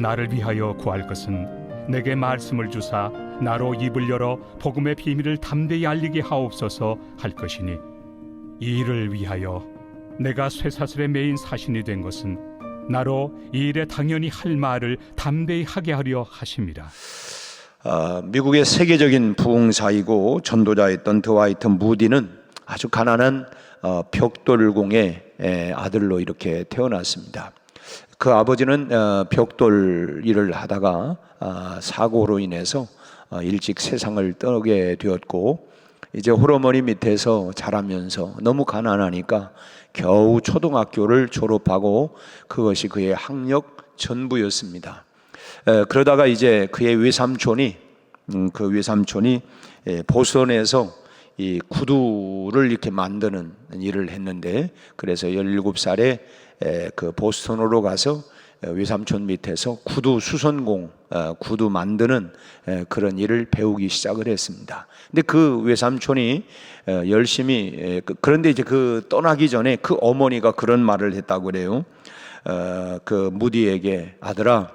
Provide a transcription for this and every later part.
나를 위하여 구할 것은 내게 말씀을 주사 나로 입을 열어 복음의 비밀을 담대히 알리게 하옵소서 할 것이니, 이 일을 위하여 내가 쇠사슬에 매인 사신이 된 것은 나로 이 일에 당연히 할 말을 담대히 하게 하려 하심이라. 미국의 세계적인 부흥사이고 전도자였던 드와이트 무디는 아주 가난한 벽돌공의 아들로 이렇게 태어났습니다. 그 아버지는 벽돌 일을 하다가 사고로 인해서 일찍 세상을 떠나게 되었고, 이제 홀어머니 밑에서 자라면서 너무 가난하니까 겨우 초등학교를 졸업하고 그것이 그의 학력 전부였습니다. 그러다가 이제 그의 외삼촌이 보스턴에서 이 구두를 이렇게 만드는 일을 했는데, 그래서 17살에 그 보스턴으로 가서 외삼촌 밑에서 구두 수선공, 구두 만드는 그런 일을 배우기 시작을 했습니다. 근데 그 외삼촌이 열심히, 그런데 이제 그 떠나기 전에 그 어머니가 그런 말을 했다고 그래요. 그 무디에게, 아들아,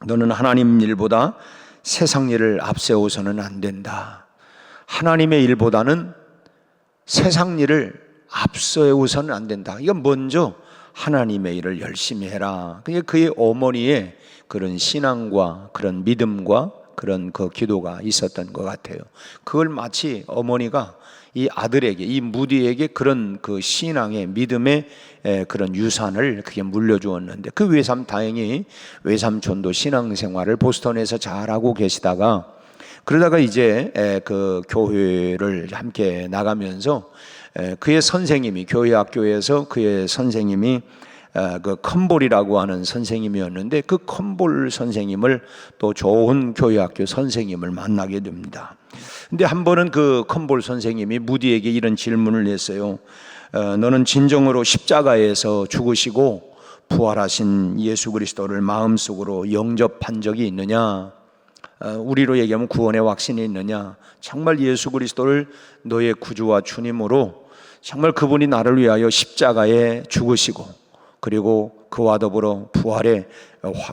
너는 하나님 일보다 세상 일을 앞세워서는 안 된다. 하나님의 일보다는 세상 일을 앞세워서는 안 된다. 이건 먼저 하나님의 일을 열심히 해라. 그의 어머니의 그런 신앙과 그런 믿음과 그런 그 기도가 있었던 것 같아요. 그걸 마치 어머니가 이 아들에게, 이 무디에게 그런 그 신앙의 믿음의 그런 유산을 그게 물려주었는데, 그 다행히 외삼촌도 신앙생활을 보스턴에서 잘하고 계시다가, 그러다가 이제 그 교회를 함께 나가면서 그의 선생님이, 교회 학교에서 그의 선생님이 그 컴볼이라고 하는 선생님이었는데, 그 컴볼 선생님을 또 좋은 교회 학교 선생님을 만나게 됩니다. 근데 한 번은 그 컴볼 선생님이 무디에게 이런 질문을 했어요. 너는 진정으로 십자가에서 죽으시고 부활하신 예수 그리스도를 마음속으로 영접한 적이 있느냐? 우리로 얘기하면 구원의 확신이 있느냐? 정말 예수 그리스도를 너의 구주와 주님으로, 정말 그분이 나를 위하여 십자가에 죽으시고 그리고 그와 더불어 부활의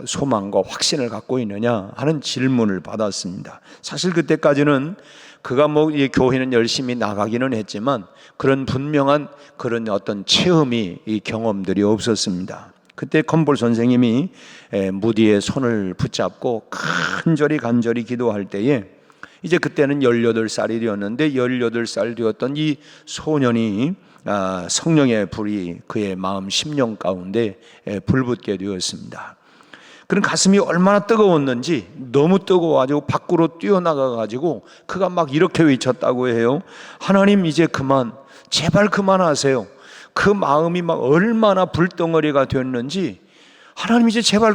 소망과 확신을 갖고 있느냐 하는 질문을 받았습니다. 사실 그때까지는 그가 이 교회는 열심히 나가기는 했지만 그런 분명한 그런 어떤 체험이, 이 경험들이 없었습니다. 그때 컴볼 선생님이 무디의 손을 붙잡고 간절히 기도할 때에, 이제 그때는 18살이 되었는데 18살 되었던 이 소년이 성령의 불이 그의 마음 심령 가운데 불붙게 되었습니다. 그런 가슴이 얼마나 뜨거웠는지, 너무 뜨거워가지고 밖으로 뛰어나가가지고 그가 막 이렇게 외쳤다고 해요. 하나님, 이제 그만, 제발 그만하세요. 그 마음이 막 얼마나 불덩어리가 됐는지, 하나님 이제 제발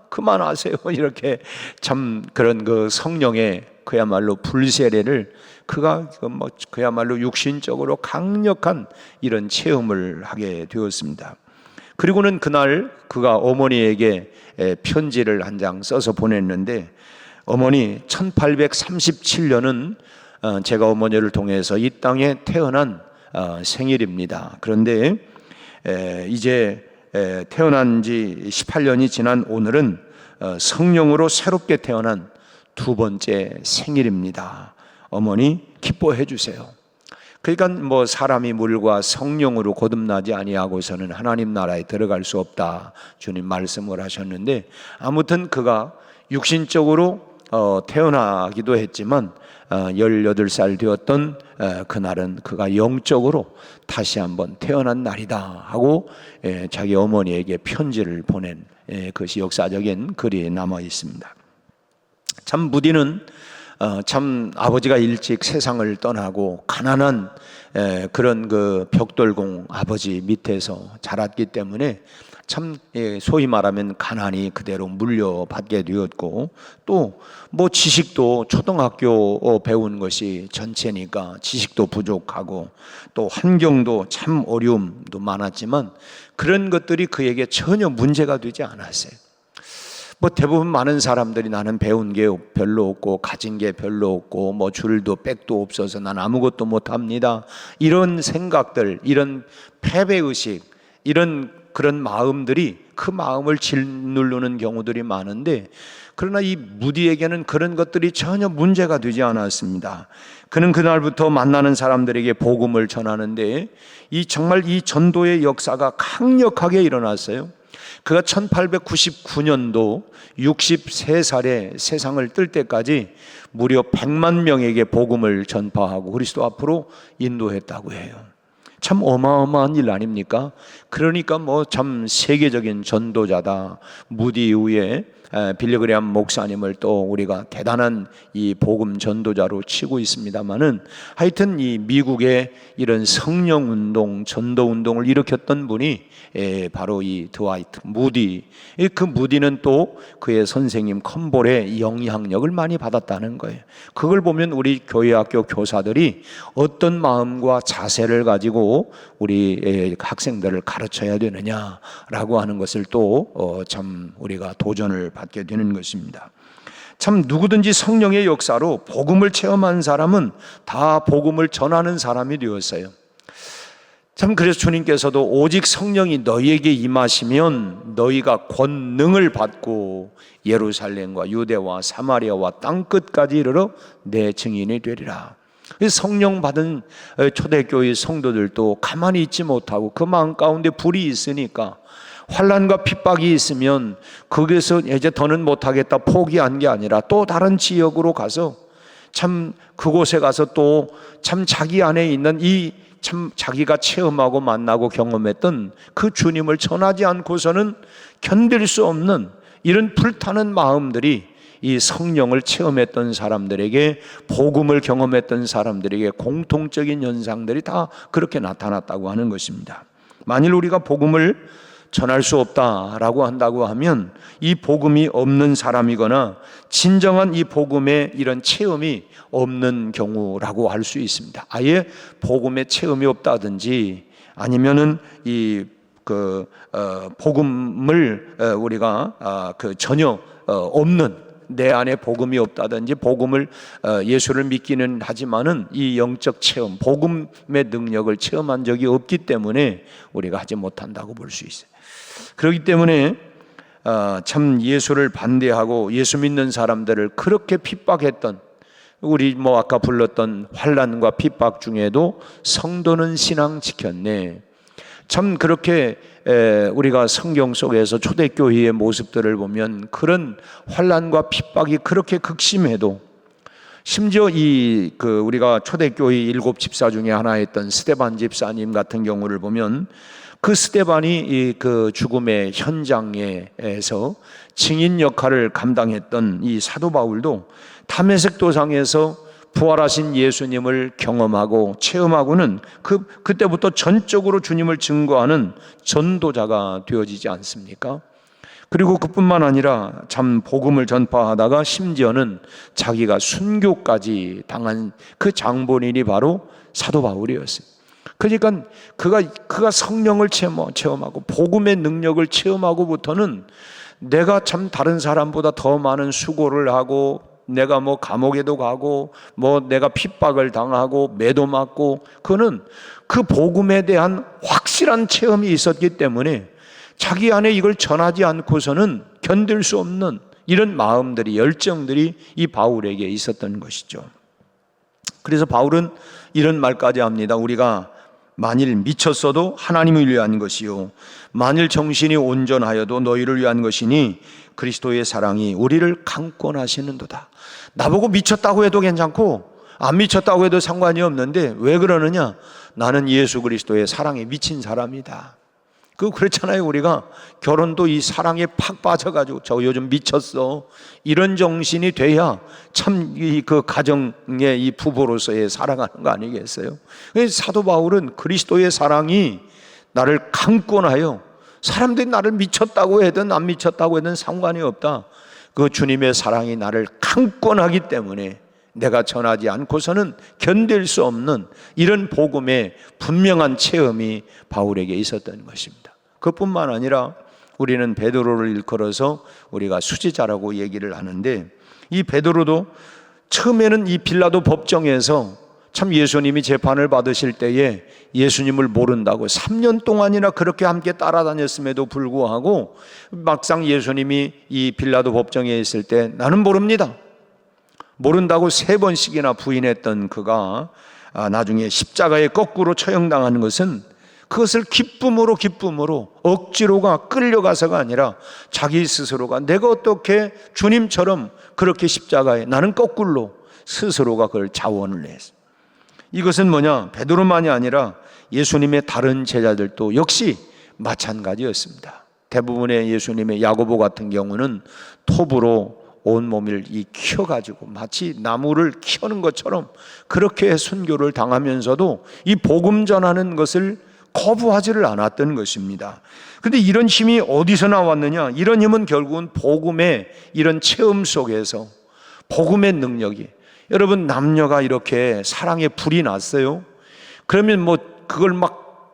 그만하세요. 이렇게 참 그런 그 성령의 그야말로 불세례를 그가 그야말로 육신적으로 강력한 이런 체험을 하게 되었습니다. 그리고는 그날 그가 어머니에게 편지를 한 장 써서 보냈는데, 어머니, 1837년은 제가 어머니를 통해서 이 땅에 태어난 생일입니다. 그런데 이제 태어난 지 18년이 지난 오늘은 성령으로 새롭게 태어난 두 번째 생일입니다. 어머니, 기뻐해 주세요. 그러니까 사람이 물과 성령으로 거듭나지 아니하고서는 하나님 나라에 들어갈 수 없다, 주님 말씀을 하셨는데, 아무튼 그가 육신적으로 태어나기도 했지만 18살 되었던 그날은 그가 영적으로 다시 한번 태어난 날이다 하고 자기 어머니에게 편지를 보낸 그것이 역사적인 글이 남아 있습니다. 참 무디는 참 아버지가 일찍 세상을 떠나고 가난한 그런 그 벽돌공 아버지 밑에서 자랐기 때문에 참 소위 말하면 가난이 그대로 물려받게 되었고, 또 지식도 초등학교 배운 것이 전체니까 지식도 부족하고 또 환경도 참 어려움도 많았지만 그런 것들이 그에게 전혀 문제가 되지 않았어요. 대부분 많은 사람들이 나는 배운 게 별로 없고 가진 게 별로 없고 줄도 백도 없어서 난 아무것도 못합니다, 이런 생각들, 이런 패배의식, 이런 그런 마음들이 그 마음을 짓누르는 경우들이 많은데, 그러나 이 무디에게는 그런 것들이 전혀 문제가 되지 않았습니다. 그는 그날부터 만나는 사람들에게 복음을 전하는데 정말 이 전도의 역사가 강력하게 일어났어요. 그가 1899년도 63살에 세상을 뜰 때까지 무려 100만 명에게 복음을 전파하고 그리스도 앞으로 인도했다고 해요. 참 어마어마한 일 아닙니까? 그러니까 참 세계적인 전도자다. 무디 이후에 빌리그레암 목사님을 또 우리가 대단한 이 복음 전도자로 치고 있습니다만은, 하여튼 이 미국의 이런 성령 운동, 전도 운동을 일으켰던 분이 바로 이 드와이트 무디. 그 무디는 또 그의 선생님 컴볼의 영향력을 많이 받았다는 거예요. 그걸 보면 우리 교회학교 교사들이 어떤 마음과 자세를 가지고 우리 학생들을 가르쳐야 되느냐라고 하는 것을 또 참 우리가 도전을 받게 되는 것입니다. 참 누구든지 성령의 역사로 복음을 체험한 사람은 다 복음을 전하는 사람이 되었어요. 참 그래서 주님께서도 오직 성령이 너희에게 임하시면 너희가 권능을 받고 예루살렘과 유대와 사마리아와 땅끝까지 이르러 내 증인이 되리라. 성령 받은 초대교회 성도들도 가만히 있지 못하고 그 마음 가운데 불이 있으니까, 환난과 핍박이 있으면 거기서 이제 더는 못하겠다 포기한 게 아니라 또 다른 지역으로 가서 참 그곳에 가서 또 참 자기 안에 있는 이 참 자기가 체험하고 만나고 경험했던 그 주님을 전하지 않고서는 견딜 수 없는 이런 불타는 마음들이 이 성령을 체험했던 사람들에게, 복음을 경험했던 사람들에게 공통적인 현상들이 다 그렇게 나타났다고 하는 것입니다. 만일 우리가 복음을 전할 수 없다라고 한다고 하면 이 복음이 없는 사람이거나 진정한 이 복음의 이런 체험이 없는 경우라고 할 수 있습니다. 아예 복음의 체험이 없다든지 아니면은 복음을 우리가 전혀 없는, 내 안에 복음이 없다든지 복음을 예수를 믿기는 하지만은 이 영적 체험, 복음의 능력을 체험한 적이 없기 때문에 우리가 하지 못한다고 볼 수 있어요. 그렇기 때문에 참 예수를 반대하고 예수 믿는 사람들을 그렇게 핍박했던, 우리 아까 불렀던 환난과 핍박 중에도 성도는 신앙 지켰네. 참 그렇게 우리가 성경 속에서 초대교회의 모습들을 보면 그런 환난과 핍박이 그렇게 극심해도, 심지어 우리가 초대교회 7 집사 중에 하나였던 스데반 집사님 같은 경우를 보면, 그 스데반이 그 죽음의 현장에서 증인 역할을 감당했던 이 사도 바울도 다메섹 도상에서 부활하신 예수님을 경험하고 체험하고는 그때부터 전적으로 주님을 증거하는 전도자가 되어지지 않습니까? 그리고 그뿐만 아니라 참 복음을 전파하다가 심지어는 자기가 순교까지 당한 그 장본인이 바로 사도 바울이었어요. 그러니까 그가 성령을 체험하고 복음의 능력을 체험하고부터는 내가 참 다른 사람보다 더 많은 수고를 하고, 내가 감옥에도 가고 내가 핍박을 당하고 매도 맞고, 그는 그 복음에 대한 확실한 체험이 있었기 때문에 자기 안에 이걸 전하지 않고서는 견딜 수 없는 이런 마음들이, 열정들이 이 바울에게 있었던 것이죠. 그래서 바울은 이런 말까지 합니다. 우리가 만일 미쳤어도 하나님을 위한 것이요, 만일 정신이 온전하여도 너희를 위한 것이니 그리스도의 사랑이 우리를 강권하시는도다. 나보고 미쳤다고 해도 괜찮고 안 미쳤다고 해도 상관이 없는데 왜 그러느냐? 나는 예수 그리스도의 사랑에 미친 사람이다. 그렇잖아요. 우리가 결혼도 이 사랑에 팍 빠져가지고 저 요즘 미쳤어, 이런 정신이 돼야 참 그 가정의 이 부부로서의 살아가는 거 아니겠어요? 사도 바울은 그리스도의 사랑이 나를 강권하여, 사람들이 나를 미쳤다고 하든 안 미쳤다고 하든 상관이 없다. 그 주님의 사랑이 나를 강권하기 때문에 내가 전하지 않고서는 견딜 수 없는 이런 복음의 분명한 체험이 바울에게 있었던 것입니다. 그뿐만 아니라 우리는 베드로를 일컬어서 우리가 수지자라고 얘기를 하는데, 이 베드로도 처음에는 이 빌라도 법정에서 참 예수님이 재판을 받으실 때에 예수님을 모른다고 3년 동안이나 그렇게 함께 따라다녔음에도 불구하고 막상 예수님이 이 빌라도 법정에 있을 때 나는 모릅니다, 모른다고 3번씩이나 부인했던 그가 나중에 십자가에 거꾸로 처형당하는 것은 그것을 기쁨으로 억지로가 끌려가서가 아니라 자기 스스로가 내가 어떻게 주님처럼 그렇게 십자가에 나는 거꾸로 스스로가 그걸 자원을 했어요. 이것은 뭐냐, 베드로만이 아니라 예수님의 다른 제자들도 역시 마찬가지였습니다. 대부분의 예수님의 야고보 같은 경우는 톱으로 온 몸을 키워가지고 마치 나무를 키우는 것처럼 그렇게 순교를 당하면서도 이 복음 전하는 것을 거부하지를 않았던 것입니다. 그런데 이런 힘이 어디서 나왔느냐? 이런 힘은 결국은 복음의 이런 체험 속에서 복음의 능력이, 여러분 남녀가 이렇게 사랑에 불이 났어요. 그러면 뭐 그걸 막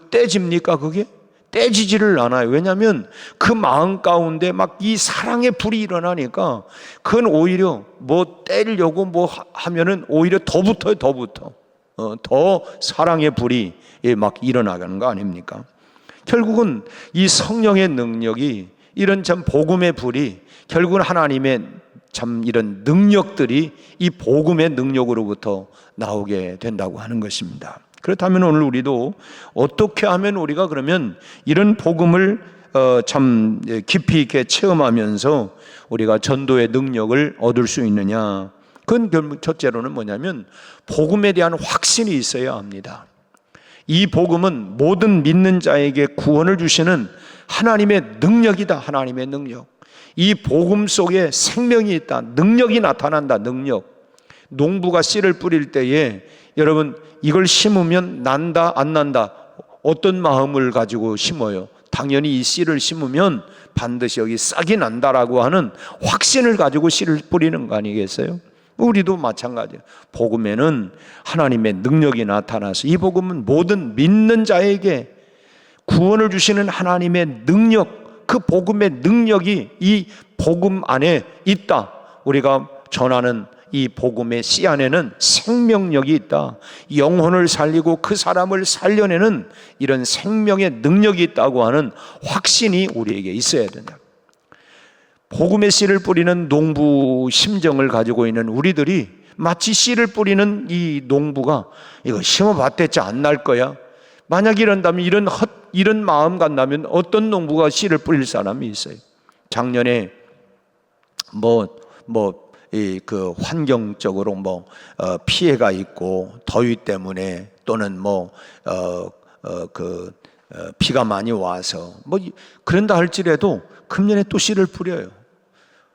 떼집니까? 그게 떼지지를 않아요. 왜냐하면 그 마음 가운데 막 이 사랑의 불이 일어나니까 그건 오히려 뭐 떼려고 뭐 하면은 오히려 더 붙어요. 더 사랑의 불이 막 일어나가는 거 아닙니까? 결국은 이 성령의 능력이, 이런 참 복음의 불이 결국은 하나님의 참 이런 능력들이 이 복음의 능력으로부터 나오게 된다고 하는 것입니다. 그렇다면 오늘 우리도 어떻게 하면 우리가 그러면 이런 복음을 참 깊이 있게 체험하면서 우리가 전도의 능력을 얻을 수 있느냐? 그건 결국 첫째로는 뭐냐면 복음에 대한 확신이 있어야 합니다. 이 복음은 모든 믿는 자에게 구원을 주시는 하나님의 능력이다. 하나님의 능력. 이 복음 속에 생명이 있다. 능력이 나타난다. 능력. 농부가 씨를 뿌릴 때에 여러분 이걸 심으면 난다 안 난다, 어떤 마음을 가지고 심어요? 당연히 이 씨를 심으면 반드시 여기 싹이 난다라고 하는 확신을 가지고 씨를 뿌리는 거 아니겠어요? 우리도 마찬가지예요. 복음에는 하나님의 능력이 나타나서 이 복음은 모든 믿는 자에게 구원을 주시는 하나님의 능력, 그 복음의 능력이 이 복음 안에 있다. 우리가 전하는 이 복음의 씨 안에는 생명력이 있다. 영혼을 살리고 그 사람을 살려내는 이런 생명의 능력이 있다고 하는 확신이 우리에게 있어야 된다. 복음의 씨를 뿌리는 농부 심정을 가지고 있는 우리들이 마치 씨를 뿌리는 이 농부가 이거 심어봤댔지 안 날 거야. 만약 이런다면 이런 마음 간다면 어떤 농부가 씨를 뿌릴 사람이 있어요? 작년에 그 환경적으로 피해가 있고 더위 때문에 또는 비가 많이 와서 그런다 할지라도 금년에 또 씨를 뿌려요.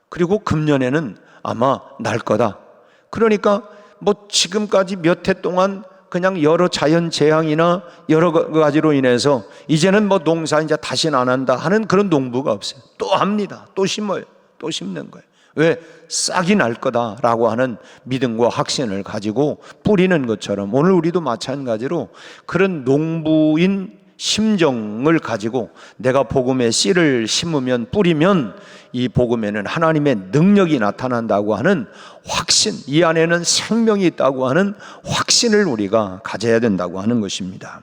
그리고 금년에는 아마 날 거다. 그러니까 지금까지 몇 해 동안 그냥 여러 자연 재앙이나 여러 가지로 인해서 이제는 농사 이제 다시는 안 한다 하는 그런 농부가 없어요. 또 합니다. 또 심어요. 또 심는 거예요. 왜? 싹이 날 거다라고 하는 믿음과 확신을 가지고 뿌리는 것처럼 오늘 우리도 마찬가지로 그런 농부인 심정을 가지고 내가 복음의 씨를 심으면 뿌리면 이 복음에는 하나님의 능력이 나타난다고 하는 확신, 이 안에는 생명이 있다고 하는 확신을 우리가 가져야 된다고 하는 것입니다.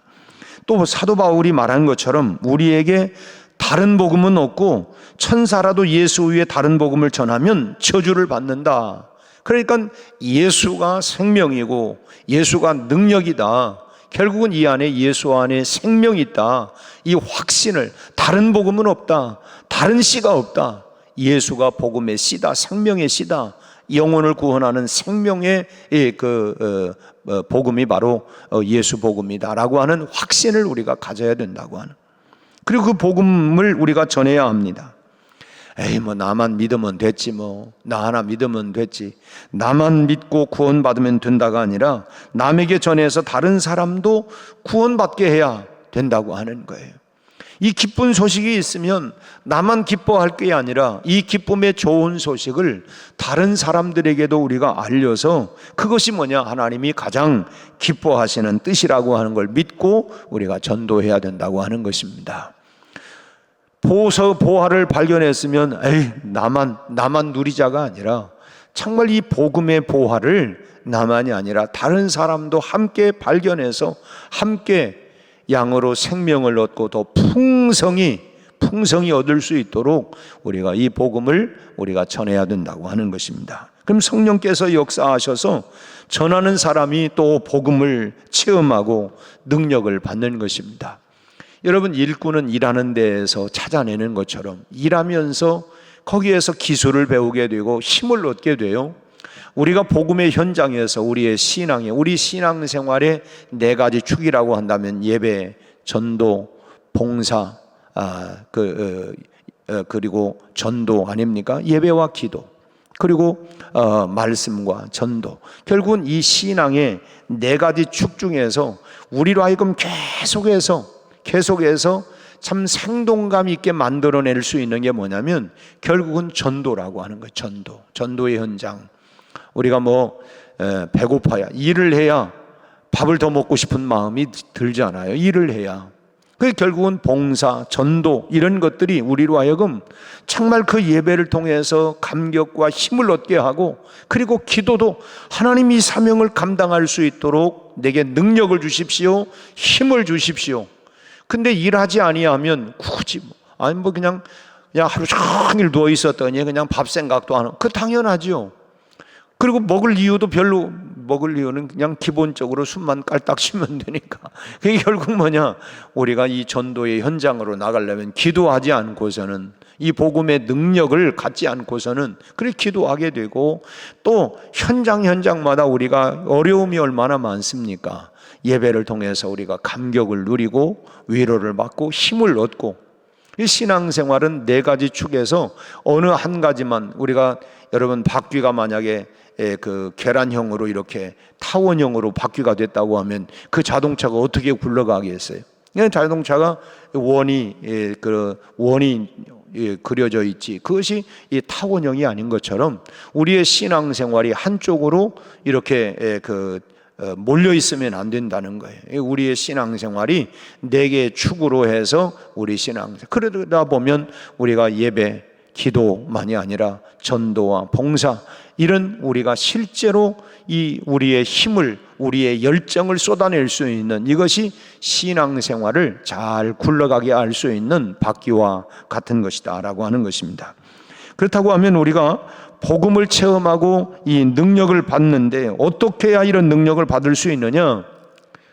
또 사도 바울이 말한 것처럼 우리에게 다른 복음은 없고 천사라도 예수 위에 다른 복음을 전하면 저주를 받는다. 그러니까 예수가 생명이고 예수가 능력이다. 결국은 이 안에 예수 안에 생명이 있다. 이 확신을, 다른 복음은 없다. 다른 씨가 없다. 예수가 복음의 씨다. 생명의 씨다. 영혼을 구원하는 생명의 복음이 바로 예수 복음이다라고 하는 확신을 우리가 가져야 된다고 하는. 그리고 그 복음을 우리가 전해야 합니다. 나만 믿으면 됐지 나 하나 믿으면 됐지. 나만 믿고 구원받으면 된다가 아니라 남에게 전해서 다른 사람도 구원받게 해야 된다고 하는 거예요. 이 기쁜 소식이 있으면 나만 기뻐할 게 아니라 이 기쁨의 좋은 소식을 다른 사람들에게도 우리가 알려서 그것이 뭐냐? 하나님이 가장 기뻐하시는 뜻이라고 하는 걸 믿고 우리가 전도해야 된다고 하는 것입니다. 보화를 발견했으면 나만 누리자가 아니라 정말 이 복음의 보화를 나만이 아니라 다른 사람도 함께 발견해서 함께 양으로 생명을 얻고 더 풍성히 얻을 수 있도록 우리가 이 복음을 우리가 전해야 된다고 하는 것입니다. 그럼 성령께서 역사하셔서 전하는 사람이 또 복음을 체험하고 능력을 받는 것입니다. 여러분, 일꾼은 일하는 데에서 찾아내는 것처럼 일하면서 거기에서 기술을 배우게 되고 힘을 얻게 돼요. 우리가 복음의 현장에서 우리 신앙생활의 네 가지 축이라고 한다면 예배, 전도, 봉사, 그리고 전도 아닙니까? 예배와 기도, 그리고 말씀과 전도. 결국은 이 신앙의 네 가지 축 중에서 우리로 하여금 계속해서 참 생동감 있게 만들어낼 수 있는 게 뭐냐면 결국은 전도라고 하는 거예요. 전도의 현장. 우리가 배고파야, 일을 해야 밥을 더 먹고 싶은 마음이 들잖아요. 일을 해야. 그 결국은 봉사, 전도 이런 것들이 우리로 하여금 정말 그 예배를 통해서 감격과 힘을 얻게 하고, 그리고 기도도 하나님 이 사명을 감당할 수 있도록 내게 능력을 주십시오, 힘을 주십시오. 근데 일하지 아니하면 굳이 그냥 하루 종일 누워 있었더니 그냥 밥 생각도 안 하고, 그 당연하죠. 그리고 먹을 이유는 그냥 기본적으로 숨만 깔딱 쉬면 되니까. 그게 결국 우리가 이 전도의 현장으로 나가려면 기도하지 않고서는, 이 복음의 능력을 갖지 않고서는 그렇게 기도하게 되고, 또 현장마다 우리가 어려움이 얼마나 많습니까? 예배를 통해서 우리가 감격을 누리고 위로를 받고 힘을 얻고. 이 신앙생활은 네 가지 축에서 어느 한 가지만, 여러분 바퀴가 만약에 그 계란형으로 이렇게 타원형으로 바퀴가 됐다고 하면 그 자동차가 어떻게 굴러가겠어요? 자동차가 원이 그려져 있지, 그것이 이 타원형이 아닌 것처럼 우리의 신앙생활이 한쪽으로 이렇게 몰려 있으면 안 된다는 거예요. 우리의 신앙생활이 네 개의 축으로 해서 우리 신앙생활, 그러다 보면 우리가 예배, 기도만이 아니라 전도와 봉사, 이런 우리가 실제로 이 우리의 힘을, 우리의 열정을 쏟아낼 수 있는, 이것이 신앙생활을 잘 굴러가게 할 수 있는 바퀴와 같은 것이다 라고 하는 것입니다. 그렇다고 하면 우리가 복음을 체험하고 이 능력을 받는데 어떻게 해야 이런 능력을 받을 수 있느냐?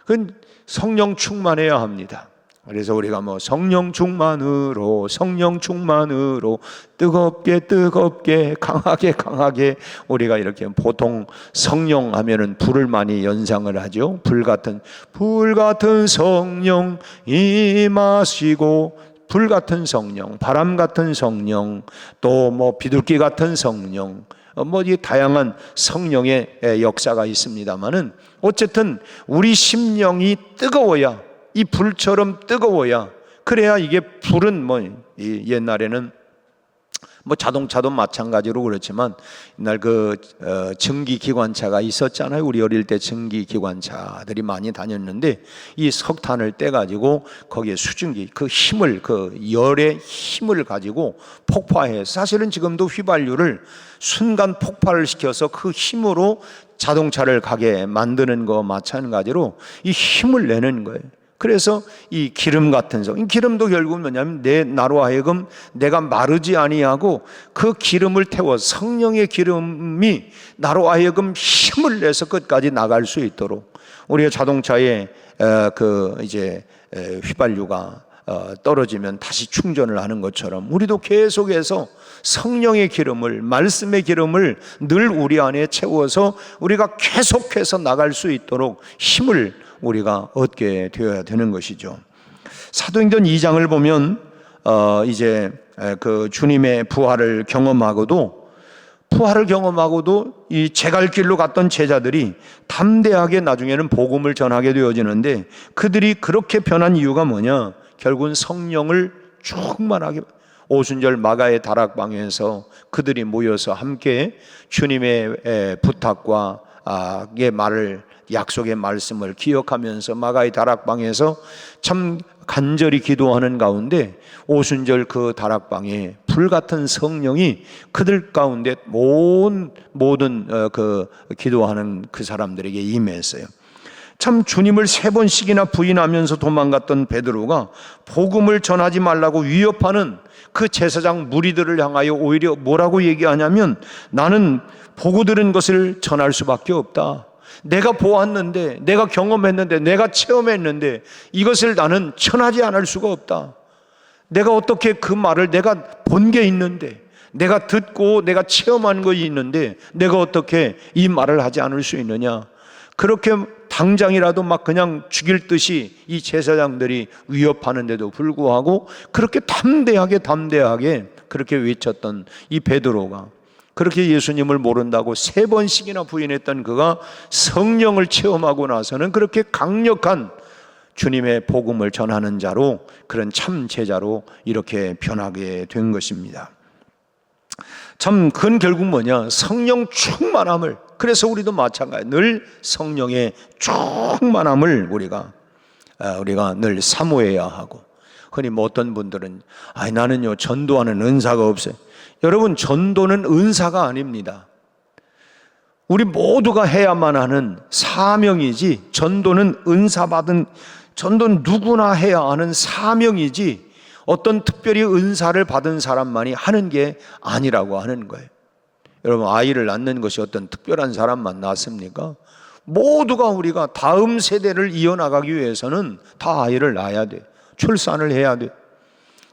그건 성령 충만해야 합니다. 그래서 우리가 성령 충만으로 뜨겁게 강하게 우리가 이렇게, 보통 성령 하면은 불을 많이 연상을 하죠. 불 같은 성령 임하시고, 불 같은 성령, 바람 같은 성령, 또 비둘기 같은 성령, 이 다양한 성령의 역사가 있습니다만은, 어쨌든 우리 심령이 뜨거워야, 이 불처럼 뜨거워야, 그래야 이게 불은 옛날에는 자동차도 마찬가지로 그렇지만, 옛날 증기기관차가 있었잖아요. 우리 어릴 때 증기기관차들이 많이 다녔는데, 이 석탄을 떼가지고 거기에 수증기, 열의 힘을 가지고 폭파해서, 사실은 지금도 휘발유를 순간 폭발을 시켜서 그 힘으로 자동차를 가게 만드는 거 마찬가지로 이 힘을 내는 거예요. 그래서 이 기름 같은 기름도 결국은 뭐냐면 나로 하여금 내가 마르지 아니하고 그 기름을 태워, 성령의 기름이 나로 하여금 힘을 내서 끝까지 나갈 수 있도록, 우리가 자동차에 휘발유가 떨어지면 다시 충전을 하는 것처럼, 우리도 계속해서 성령의 기름을, 말씀의 기름을 늘 우리 안에 채워서 우리가 계속해서 나갈 수 있도록 힘을 우리가 얻게 되어야 되는 것이죠. 사도행전 2장을 보면 주님의 부활을 경험하고도 이 제갈 길로 갔던 제자들이 담대하게 나중에는 복음을 전하게 되어지는데, 그들이 그렇게 변한 이유가 뭐냐? 결국은 성령을 충만하게, 오순절 마가의 다락방에서 그들이 모여서 함께 주님의 부탁과 말을, 약속의 말씀을 기억하면서 마가의 다락방에서 참 간절히 기도하는 가운데 오순절 그 다락방에 불같은 성령이 그들 가운데 모든 그 기도하는 그 사람들에게 임했어요. 참 주님을 3번씩이나 부인하면서 도망갔던 베드로가 복음을 전하지 말라고 위협하는 그 제사장 무리들을 향하여 오히려 뭐라고 얘기하냐면, 나는 보고 들은 것을 전할 수밖에 없다. 내가 보았는데, 내가 경험했는데, 내가 체험했는데 이것을 나는 전하지 않을 수가 없다. 내가 어떻게 그 말을, 내가 본 게 있는데, 내가 듣고 내가 체험한 것이 있는데 내가 어떻게 이 말을 하지 않을 수 있느냐. 그렇게 당장이라도 막 그냥 죽일 듯이 이 제사장들이 위협하는데도 불구하고 그렇게 담대하게 그렇게 외쳤던 이 베드로가, 그렇게 예수님을 모른다고 3번씩이나 부인했던 그가 성령을 체험하고 나서는 그렇게 강력한 주님의 복음을 전하는 자로, 그런 참 제자로 이렇게 변하게 된 것입니다. 참 그건 결국 뭐냐, 성령 충만함을, 그래서 우리도 마찬가지, 늘 성령의 충만함을 우리가 늘 사모해야 하고, 흔히 뭐 어떤 분들은 나는요 전도하는 은사가 없어요. 여러분, 전도는 은사가 아닙니다. 우리 모두가 해야만 하는 사명이지, 전도는 전도는 누구나 해야 하는 사명이지 어떤 특별히 은사를 받은 사람만이 하는 게 아니라고 하는 거예요. 여러분, 아이를 낳는 것이 어떤 특별한 사람만 낳습니까? 모두가 우리가 다음 세대를 이어나가기 위해서는 다 아이를 낳아야 돼. 출산을 해야 돼.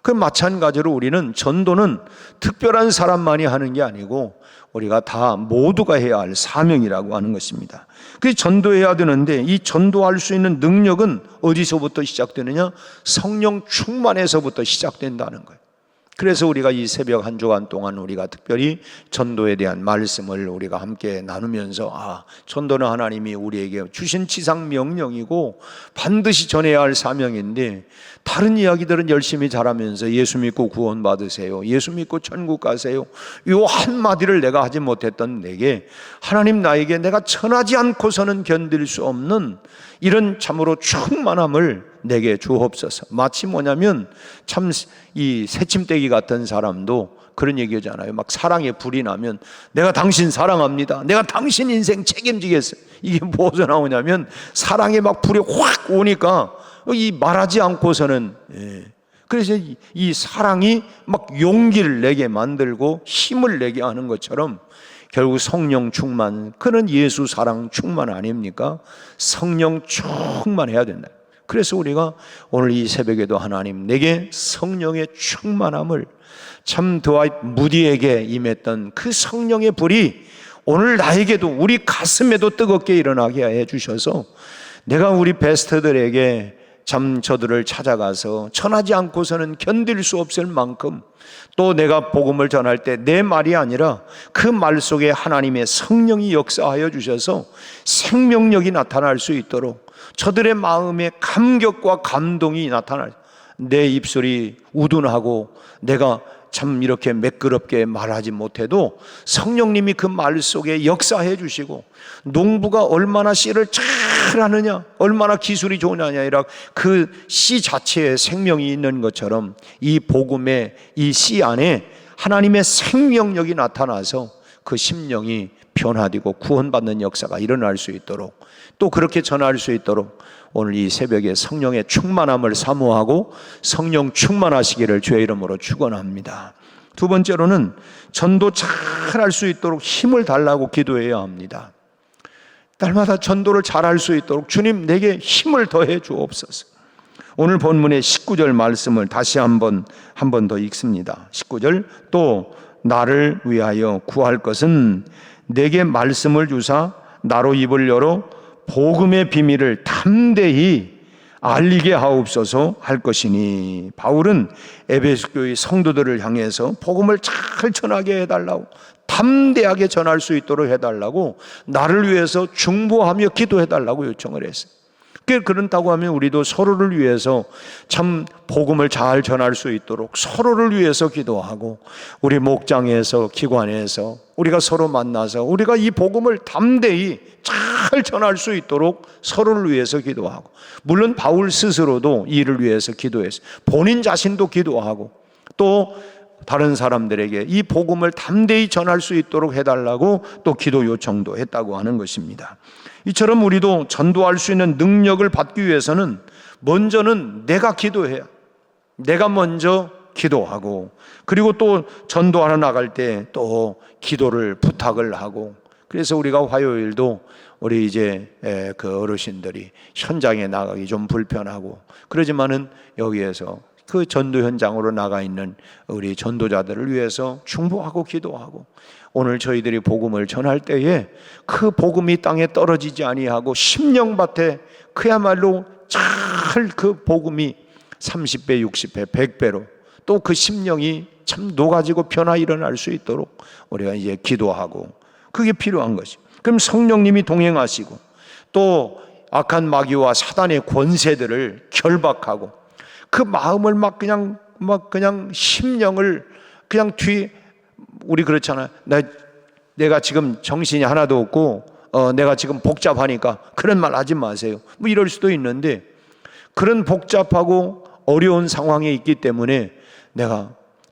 그 마찬가지로 우리는 전도는 특별한 사람만이 하는 게 아니고 우리가 다 모두가 해야 할 사명이라고 하는 것입니다. 그래서 전도해야 되는데, 이 전도할 수 있는 능력은 어디서부터 시작되느냐? 성령 충만에서부터 시작된다는 거예요. 그래서 우리가 이 새벽 한 주간 동안 우리가 특별히 전도에 대한 말씀을 우리가 함께 나누면서, 전도는 하나님이 우리에게 주신 지상 명령이고 반드시 전해야 할 사명인데, 다른 이야기들은 열심히 잘하면서 예수 믿고 구원 받으세요, 예수 믿고 천국 가세요, 요 한마디를 내가 하지 못했던 내게 하나님 나에게 내가 전하지 않고서는 견딜 수 없는 이런 참으로 충만함을 내게 주옵소서. 마치 뭐냐면 참 이 새침대기 같은 사람도 그런 얘기하잖아요. 막 사랑에 불이 나면 내가 당신 사랑합니다, 내가 당신 인생 책임지겠어요. 이게 뭐서 나오냐면 사랑에 막 불이 확 오니까 이 말하지 않고서는, 그래서 이 사랑이 막 용기를 내게 만들고 힘을 내게 하는 것처럼 결국 성령 충만, 그는 예수 사랑 충만 아닙니까? 성령 충만해야 된다. 그래서 우리가 오늘 이 새벽에도 하나님 내게 성령의 충만함을, 참 드와이트 무디에게 임했던 그 성령의 불이 오늘 나에게도, 우리 가슴에도 뜨겁게 일어나게 해 주셔서 내가 우리 베스트들에게 참 저들을 찾아가서 전하지 않고서는 견딜 수 없을 만큼, 또 내가 복음을 전할 때 내 말이 아니라 그 말 속에 하나님의 성령이 역사하여 주셔서 생명력이 나타날 수 있도록, 저들의 마음에 감격과 감동이 나타날, 내 입술이 우둔하고 내가 참 이렇게 매끄럽게 말하지 못해도 성령님이 그 말 속에 역사해 주시고, 농부가 얼마나 씨를 잘 하느냐, 얼마나 기술이 좋으냐냐 아니라 그 씨 자체에 생명이 있는 것처럼 이 복음의 이 씨 안에 하나님의 생명력이 나타나서 그 심령이 변화되고 구원받는 역사가 일어날 수 있도록, 또 그렇게 전할 수 있도록 오늘 이 새벽에 성령의 충만함을 사모하고 성령 충만하시기를 주의 이름으로 축원합니다. 두 번째로는 전도 잘 할 수 있도록 힘을 달라고 기도해야 합니다. 날마다 전도를 잘할 수 있도록 주님 내게 힘을 더해 주옵소서. 오늘 본문의 19절 말씀을 다시 한 번 더 읽습니다. 19절, 또 나를 위하여 구할 것은 내게 말씀을 주사 나로 입을 열어 복음의 비밀을 담대히 알리게 하옵소서 할 것이니. 바울은 에베소 교회 성도들을 향해서 복음을 잘 전하게 해달라고, 담대하게 전할 수 있도록 해달라고, 나를 위해서 중보하며 기도해달라고 요청을 했어요. 그렇다고 하면 우리도 서로를 위해서 참 복음을 잘 전할 수 있도록 서로를 위해서 기도하고, 우리 목장에서, 기관에서 우리가 서로 만나서 우리가 이 복음을 담대히 잘 전할 수 있도록 서로를 위해서 기도하고, 물론 바울 스스로도 이를 위해서 기도했어요. 본인 자신도 기도하고 또 다른 사람들에게 이 복음을 담대히 전할 수 있도록 해달라고 또 기도 요청도 했다고 하는 것입니다. 이처럼 우리도 전도할 수 있는 능력을 받기 위해서는 먼저는 내가 기도해야, 내가 먼저 기도하고, 그리고 또 전도하러 나갈 때 또 기도를 부탁을 하고, 그래서 우리가 화요일도 우리 이제 그 어르신들이 현장에 나가기 좀 불편하고 그러지만은 여기에서 그 전도 현장으로 나가 있는 우리 전도자들을 위해서 충고하고 기도하고, 오늘 저희들이 복음을 전할 때에 그 복음이 땅에 떨어지지 아니하고 심령밭에 그야말로 잘 그 복음이 30배, 60배, 100배로 또 그 심령이 참 녹아지고 변화 일어날 수 있도록 우리가 이제 기도하고, 그게 필요한 것이. 그럼 성령님이 동행하시고 또 악한 마귀와 사단의 권세들을 결박하고 그 마음을 막 그냥 심령을 그냥 우리 그렇잖아요. 내가 지금 정신이 하나도 없고 내가 지금 복잡하니까 그런 말 하지 마세요. 뭐 이럴 수도 있는데, 그런 복잡하고 어려운 상황에 있기 때문에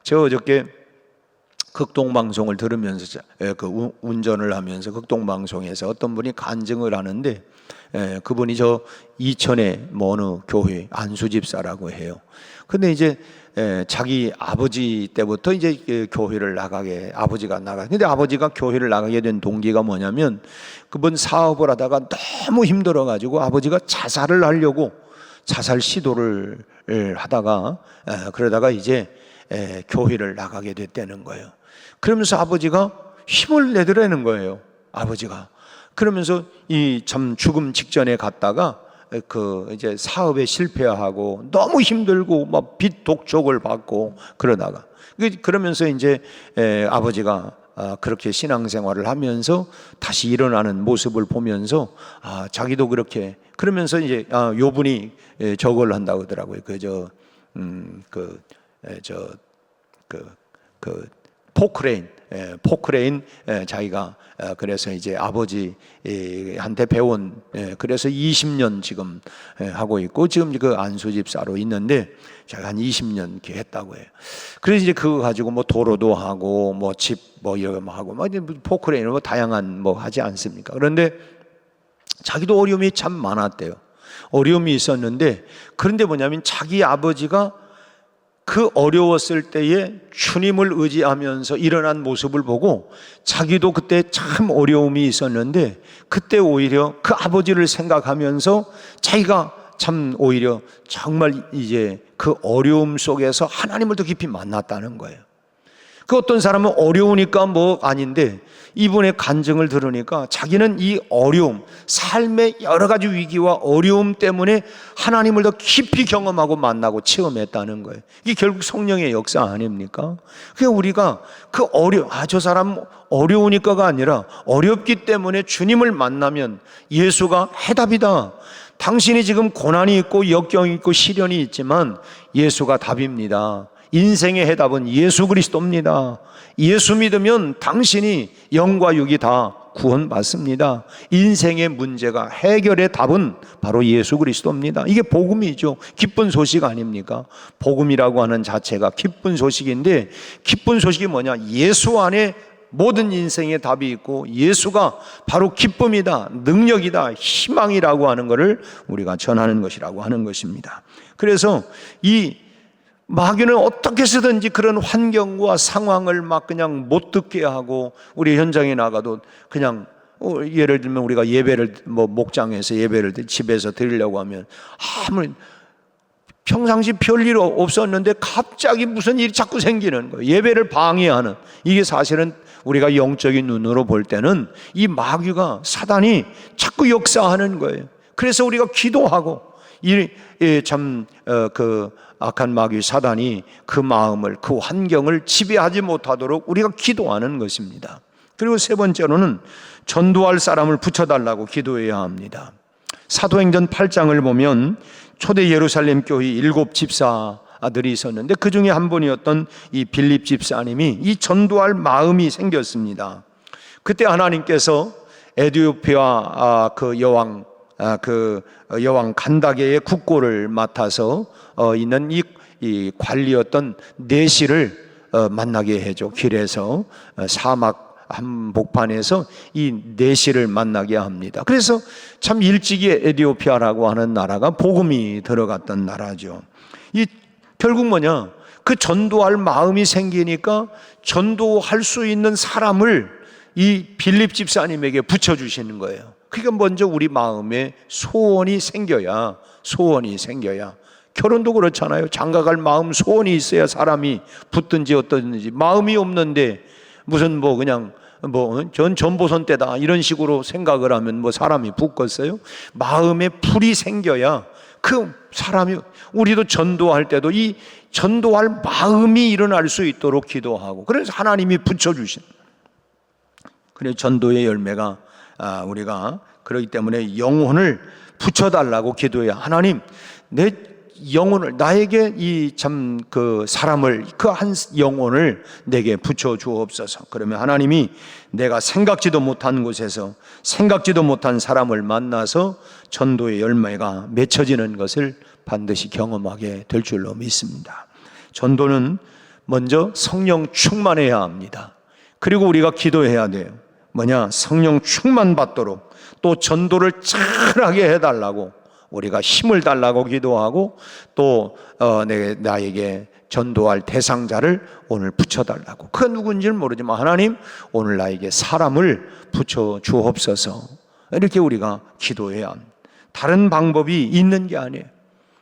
저 어저께 극동방송을 들으면서 그 운전을 하면서 극동방송에서 어떤 분이 간증을 하는데, 그분이 저 이천의 어느 교회 안수집사라고 해요. 근데 이제 자기 아버지 때부터 이제 교회를 아버지가 근데 아버지가 교회를 나가게 된 동기가 뭐냐면, 그분 사업을 하다가 너무 힘들어 가지고 아버지가 자살을 하려고 자살 시도를 하다가 그러다가 이제 교회를 나가게 됐다는 거예요. 그러면서 아버지가 힘을 내더라는 거예요. 아버지가 그러면서 이 참 죽음 직전에 갔다가 그 이제 사업에 실패하고 너무 힘들고 막 빚 독촉을 받고 그러면서 이제 아버지가 그렇게 신앙생활을 하면서 다시 일어나는 모습을 보면서 자기도 그렇게, 그러면서 이제 요분이 저걸 한다고 하더라고요. 포크레인 자기가 그래서 이제 아버지한테 배운, 그래서 20년 지금 하고 있고, 지금 그 안수집사로 있는데 제가 한 20년 이렇게 했다고 해요. 그래서 이제 그거 가지고 뭐 도로도 하고 뭐 집 뭐 이런 거 하고 뭐 포크레인 뭐 다양한 뭐 하지 않습니까? 그런데 자기도 어려움이 참 많았대요. 어려움이 있었는데, 그런데 뭐냐면 자기 아버지가 그 어려웠을 때에 주님을 의지하면서 일어난 모습을 보고 자기도 그때 참 어려움이 있었는데, 그때 오히려 그 아버지를 생각하면서 자기가 참 오히려 정말 이제 그 어려움 속에서 하나님을 더 깊이 만났다는 거예요. 그 어떤 사람은 어려우니까 뭐 아닌데, 이분의 간증을 들으니까 자기는 이 어려움, 삶의 여러 가지 위기와 어려움 때문에 하나님을 더 깊이 경험하고 만나고 체험했다는 거예요. 이게 결국 성령의 역사 아닙니까? 그게 우리가 그 저 사람 어려우니까가 아니라 어렵기 때문에 주님을 만나면 예수가 해답이다. 당신이 지금 고난이 있고 역경이 있고 시련이 있지만 예수가 답입니다. 인생의 해답은 예수 그리스도입니다. 예수 믿으면 당신이 영과 육이 다 구원받습니다. 인생의 문제가 해결의 답은 바로 예수 그리스도입니다. 이게 복음이죠. 기쁜 소식 아닙니까? 복음이라고 하는 자체가 기쁜 소식인데, 기쁜 소식이 뭐냐? 예수 안에 모든 인생의 답이 있고 예수가 바로 기쁨이다, 능력이다, 희망이라고 하는 것을 우리가 전하는 것이라고 하는 것입니다. 그래서 이 마귀는 어떻게 해서든지 그런 환경과 상황을 막 그냥 못 듣게 하고, 우리 현장에 나가도 그냥 예를 들면 우리가 예배를 뭐 목장에서 예배를 집에서 드리려고 하면 아무리 평상시 별일 없었는데 갑자기 무슨 일이 자꾸 생기는 거예요. 예배를 방해하는, 이게 사실은 우리가 영적인 눈으로 볼 때는 이 마귀가, 사단이 자꾸 역사하는 거예요. 그래서 우리가 기도하고 그 악한 마귀 사단이 그 마음을, 그 환경을 지배하지 못하도록 우리가 기도하는 것입니다. 그리고 세 번째로는 전도할 사람을 붙여달라고 기도해야 합니다. 사도행전 8장을 보면 초대 예루살렘 교회 7 집사들이 있었는데 그 중에 한 분이었던 이 빌립 집사님이 이 전도할 마음이 생겼습니다. 그때 하나님께서 에티오피아 그 여왕 간다게의 국고를 맡아서 있는 이 관리였던 네시를 만나게 해줘. 길에서 사막 한복판에서 이 네시를 만나게 합니다. 그래서 참 일찍이 에티오피아라고 하는 나라가 복음이 들어갔던 나라죠. 이 결국 뭐냐? 그 전도할 마음이 생기니까 전도할 수 있는 사람을 이 빌립 집사님에게 붙여주시는 거예요. 그러니까 먼저 우리 마음에 소원이 생겨야 결혼도 그렇잖아요. 장가갈 마음 소원이 있어야 사람이 붙든지 어떠든지. 마음이 없는데 무슨 전 전보선 때다 이런 식으로 생각을 하면 사람이 붙겠어요? 마음에 불이 생겨야 그 사람이, 우리도 전도할 때도 이 전도할 마음이 일어날 수 있도록 기도하고, 그래서 하나님이 붙여주신, 그래서 전도의 열매가 우리가 그렇기 때문에 영혼을 붙여달라고 기도해야, 하나님 내 영혼을, 나에게 그 사람을, 그 한 영혼을 내게 붙여 주옵소서. 그러면 하나님이 내가 생각지도 못한 곳에서 생각지도 못한 사람을 만나서 전도의 열매가 맺혀지는 것을 반드시 경험하게 될 줄로 믿습니다. 전도는 먼저 성령 충만해야 합니다. 그리고 우리가 기도해야 돼요. 성령 충만 받도록, 또 전도를 잘하게 해달라고 우리가 힘을 달라고 기도하고, 또 나에게 전도할 대상자를 오늘 붙여달라고. 그가 누군지는 모르지만 하나님 오늘 나에게 사람을 붙여 주옵소서. 이렇게 우리가 기도해야 합니다. 다른 방법이 있는 게 아니에요.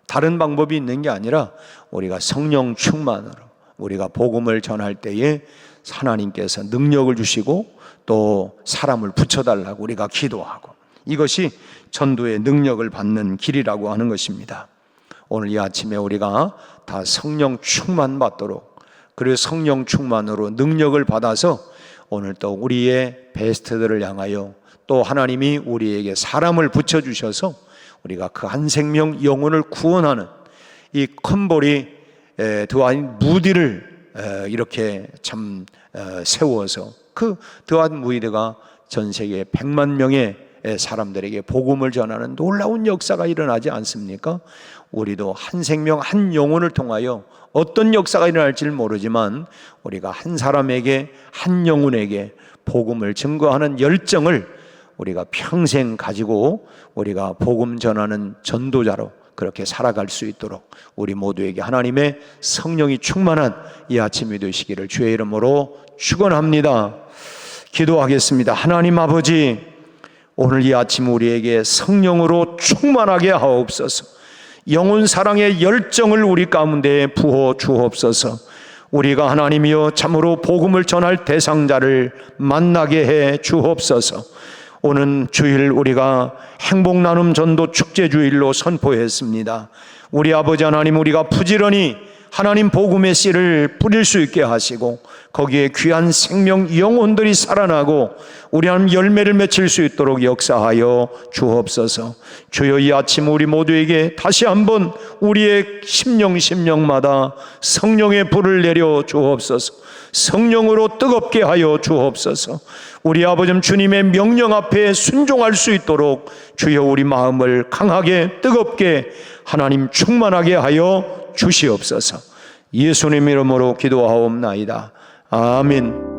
다른 방법이 있는 게 아니라 우리가 성령 충만으로 우리가 복음을 전할 때에 하나님께서 능력을 주시고 또 사람을 붙여달라고 우리가 기도하고, 이것이 전도의 능력을 받는 길이라고 하는 것입니다. 오늘 이 아침에 우리가 다 성령 충만 받도록, 그리고 성령 충만으로 능력을 받아서 오늘 또 우리의 베스트들을 향하여 또 하나님이 우리에게 사람을 붙여주셔서 우리가 그 한 생명 영혼을 구원하는 이 컴보리 드와인 무디를 이렇게 참 세워서 그 드와인 무디가 전 세계 100만 명의 사람들에게 복음을 전하는 놀라운 역사가 일어나지 않습니까? 우리도 한 생명 한 영혼을 통하여 어떤 역사가 일어날지는 모르지만 우리가 한 사람에게, 한 영혼에게 복음을 증거하는 열정을 우리가 평생 가지고 우리가 복음 전하는 전도자로 그렇게 살아갈 수 있도록 우리 모두에게 하나님의 성령이 충만한 이 아침이 되시기를 주의 이름으로 축원합니다. 기도하겠습니다. 하나님 아버지, 오늘 이 아침 우리에게 성령으로 충만하게 하옵소서. 영혼 사랑의 열정을 우리 가운데 부어 주옵소서. 우리가 하나님이여 참으로 복음을 전할 대상자를 만나게 해 주옵소서. 오는 주일 우리가 행복나눔 전도 축제 주일로 선포했습니다. 우리 아버지 하나님, 우리가 부지런히 하나님 복음의 씨를 뿌릴 수 있게 하시고 거기에 귀한 생명 영혼들이 살아나고 우리 하나님 열매를 맺힐 수 있도록 역사하여 주옵소서. 주여, 이 아침 우리 모두에게 다시 한번 우리의 심령마다 성령의 불을 내려 주옵소서. 성령으로 뜨겁게 하여 주옵소서. 우리 아버지 주님의 명령 앞에 순종할 수 있도록 주여 우리 마음을 강하게 뜨겁게 하나님 충만하게 하여 주시옵소서. 예수님 이름으로 기도하옵나이다. 아멘.